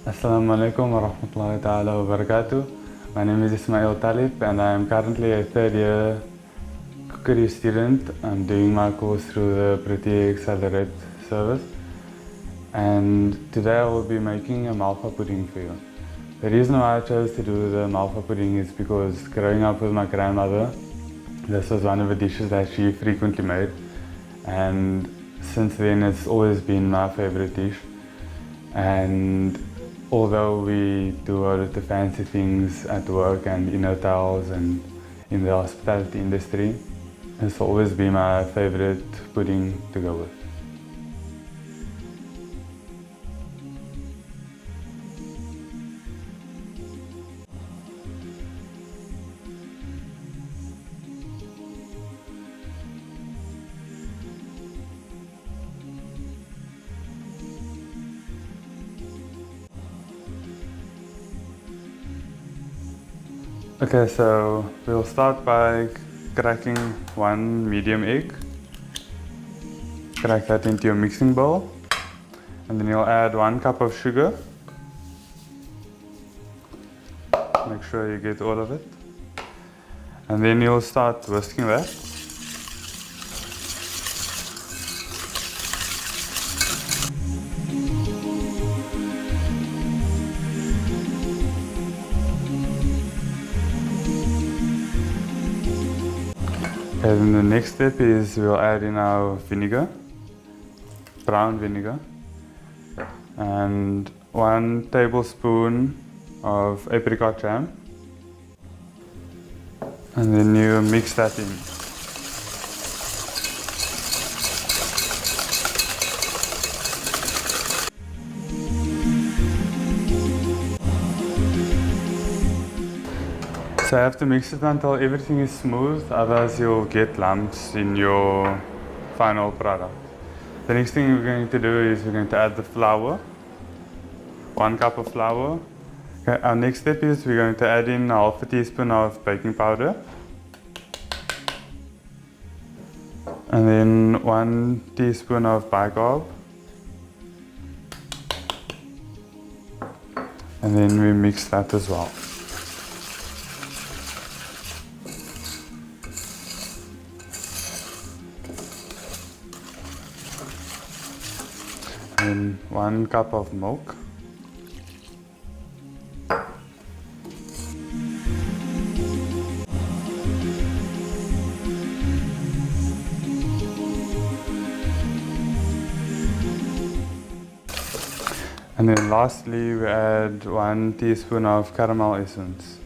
Assalamu alaikum wa rahmatullahi ta'ala wa barakatuh. My name is Ismail Talib and I am currently a third year cookery student. I'm doing my course through the Preheat Accelerate service. And today I will be making a Malva pudding for you. The reason why I chose to do the Malva pudding is because growing up with my grandmother, this was one of the dishes that she frequently made. And since then it's always been my favorite dish. And although we do all of the fancy things at work and in hotels and in the hospitality industry, it's always been my favorite pudding to go with. Okay, so we'll start by cracking one medium egg. Crack that into your mixing bowl, and then you'll add 1 cup of sugar. Make sure you get all of it. And then you'll start whisking that. And the next step is we'll add in our vinegar, brown vinegar, and 1 tablespoon of apricot jam, and then you mix that in. So you have to mix it until everything is smooth, otherwise you'll get lumps in your final product. The next thing we're going to do is we're going to add the flour, 1 cup of flour. Okay, our next step is we're going to add in 1/2 teaspoon of baking powder, and then 1 teaspoon of bicarb, and then we mix that as well. And 1 cup of milk. And then lastly we add 1 teaspoon of caramel essence.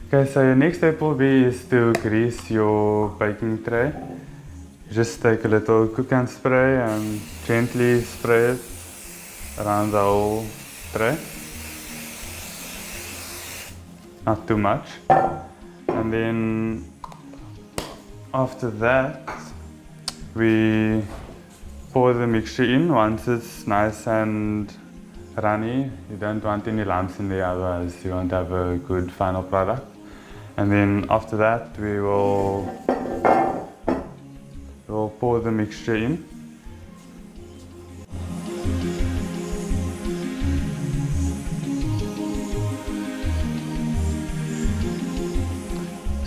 Okay, so your next step will be is to grease your baking tray. Just take a little cook and spray and gently spray it around the whole tray. Not too much. And then after that we pour the mixture in once it's nice and runny. You don't want any lumps in there, otherwise you won't have a good final product. And then after that we'll pour the mixture in.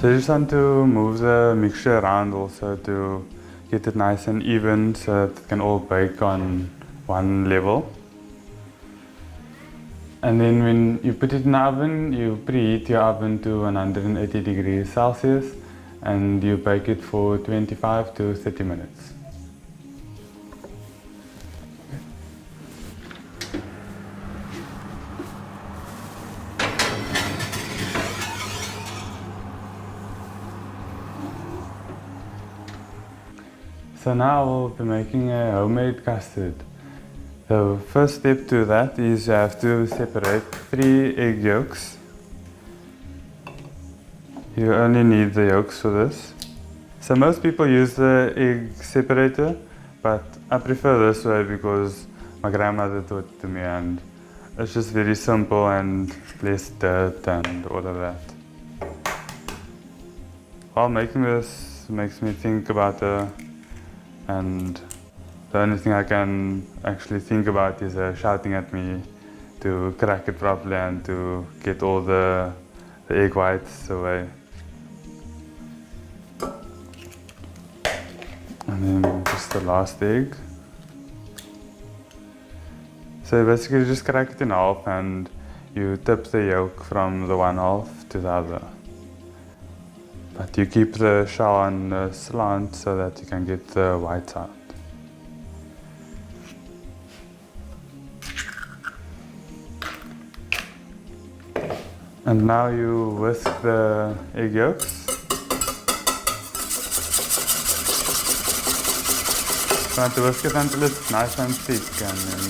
So you just want to move the mixture around also to get it nice and even so that it can all bake on one level. And then when you put it in the oven, you preheat your oven to 180 degrees Celsius and you bake it for 25 to 30 minutes. So now we'll be making a homemade custard. The first step to that is you have to separate 3 egg yolks. You only need the yolks for this. So most people use the egg separator, but I prefer this way because my grandmother taught it to me and it's just very simple and less dirt and all of that. while making this makes me think about her, and the only thing I can actually think about is her shouting at me to crack it properly and to get all the egg whites away. And then just the last egg. So basically just crack it in half and you tip the yolk from the one half to the other. But you keep the shell on a slant so that you can get the whites out. And now you whisk the egg yolks. You want to whisk it until it's nice and thick, and then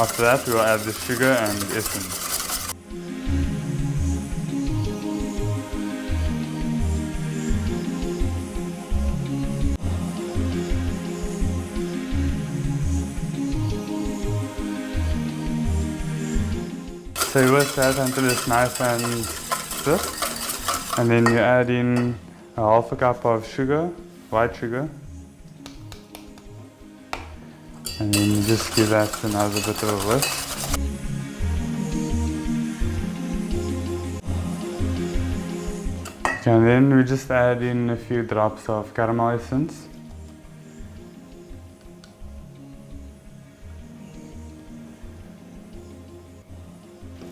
after that we'll add the sugar and essence. So you whisk that until it's nice and stiff, and then you add in a half a cup of sugar, white sugar, and then you just give that another bit of a whisk. Okay, and then we just add in a few drops of caramel essence.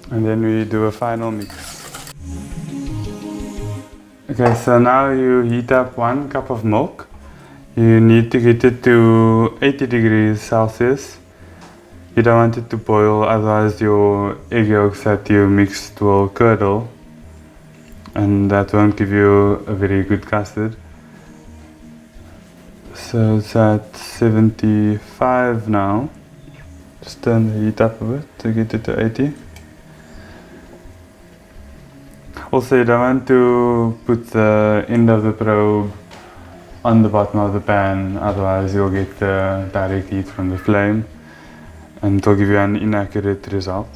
And then we do a final mix. Okay, so now you heat up 1 cup of milk. You need to get it to 80 degrees Celsius. You don't want it to boil, otherwise your egg yolks that you mixed will curdle, and that won't give you a very good custard. So it's at 75 now. Just turn the heat up a bit to get it to 80. Also, you don't want to put the end of the probe on the bottom of the pan, otherwise you'll get the direct heat from the flame and it will give you an inaccurate result.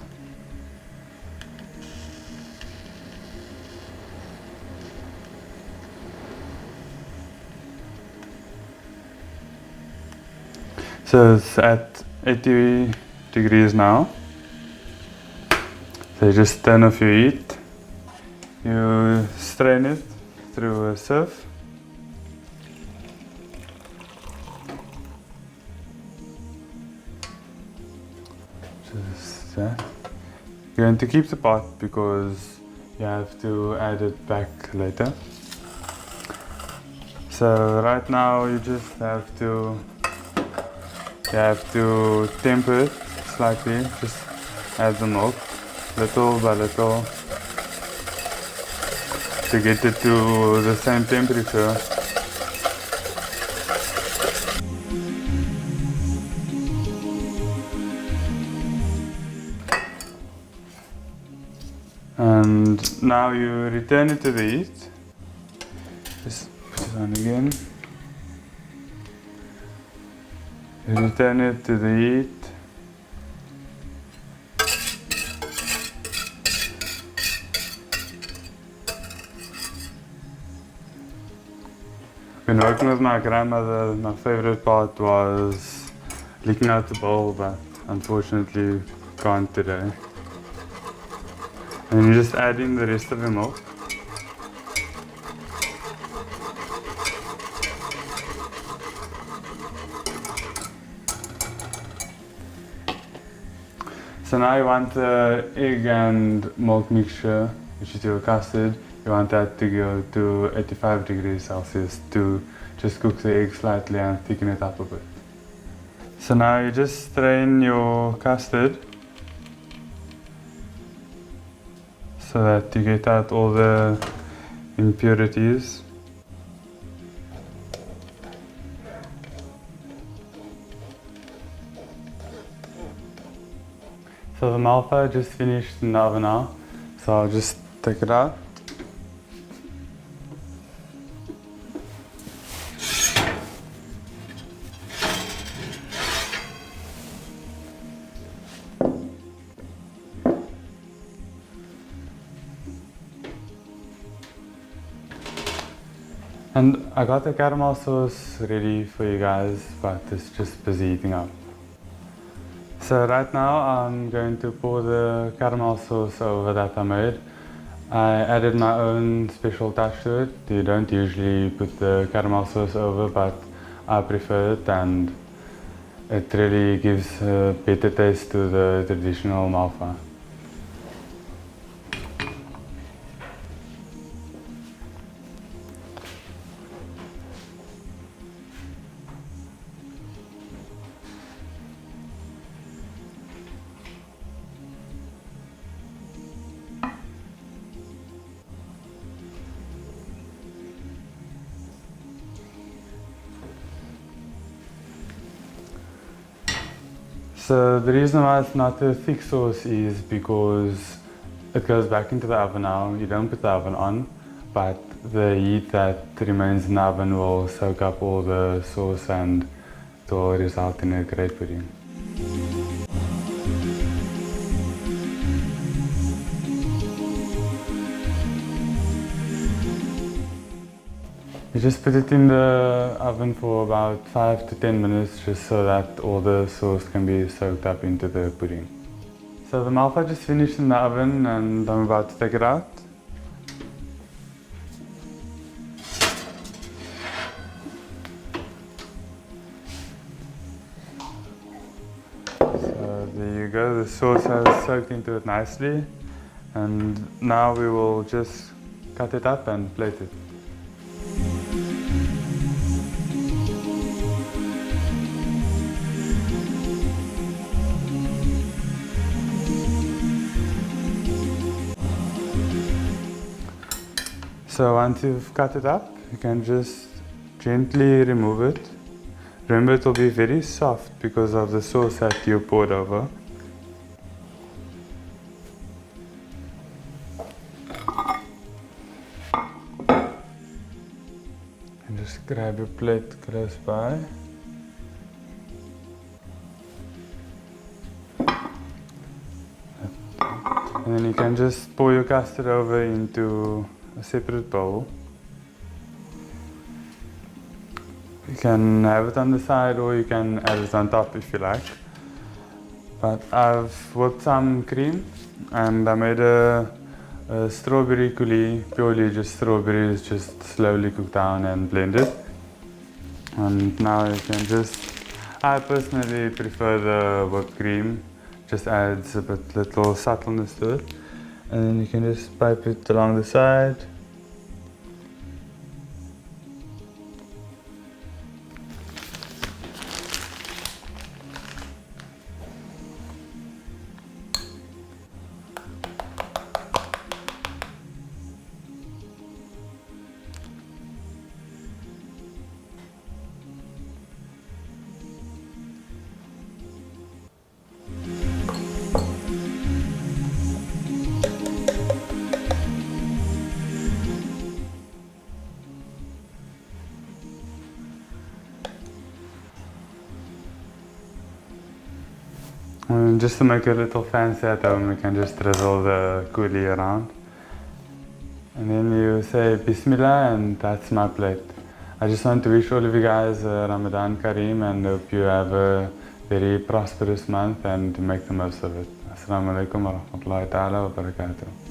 So it's at 80 degrees now. So you just turn off your heat. You strain it through a sieve. Just that. You're going to keep the pot because you have to add it back later. So right now you just have to temper it slightly. Just add the milk little by little to get it to the same temperature. And now you return it to the heat. Just put it on again. You return it to the heat. When working with my grandmother, my favorite part was licking out the bowl, but unfortunately can't today. And you just add in the rest of the milk. So now you want the egg and milk mixture, which is your custard. You want that to go to 85 degrees Celsius to just cook the egg slightly and thicken it up a bit. So now you just strain your custard so that you get out all the impurities. So the Malva just finished in the oven now, so I'll just take it out. And I got the caramel sauce ready for you guys, but it's just busy heating up. So right now I'm going to pour the caramel sauce over that I made. I added my own special touch to it. You don't usually put the caramel sauce over, but I prefer it, and it really gives a better taste to the traditional Malva. So the reason why it's not a thick sauce is because it goes back into the oven now. You don't put the oven on, but the heat that remains in the oven will soak up all the sauce and it will result in a great pudding. You just put it in the oven for about 5 to 10 minutes just so that all the sauce can be soaked up into the pudding. So the Malva just finished in the oven and I'm about to take it out. So there you go, the sauce has soaked into it nicely, and now we will just cut it up and plate it. So once you've cut it up, you can just gently remove it. Remember, it will be very soft because of the sauce that you poured over. And just grab your plate close by. And then you can just pour your custard over into a separate bowl. You can have it on the side or you can add it on top if you like. But I've whipped some cream and I made a strawberry coulis, purely just strawberries, just slowly cooked down and blended. And now you can just, I personally prefer the whipped cream, just adds a bit little subtleness to it. And then you can just pipe it along the side. And just to make it a little fancy at home, we can just drizzle the coulis around. And then you say Bismillah, and that's my plate. I just want to wish all of you guys Ramadan Kareem and hope you have a very prosperous month and make the most of it. Assalamu alaikum wa rahmatullahi ta'ala wa barakatuh.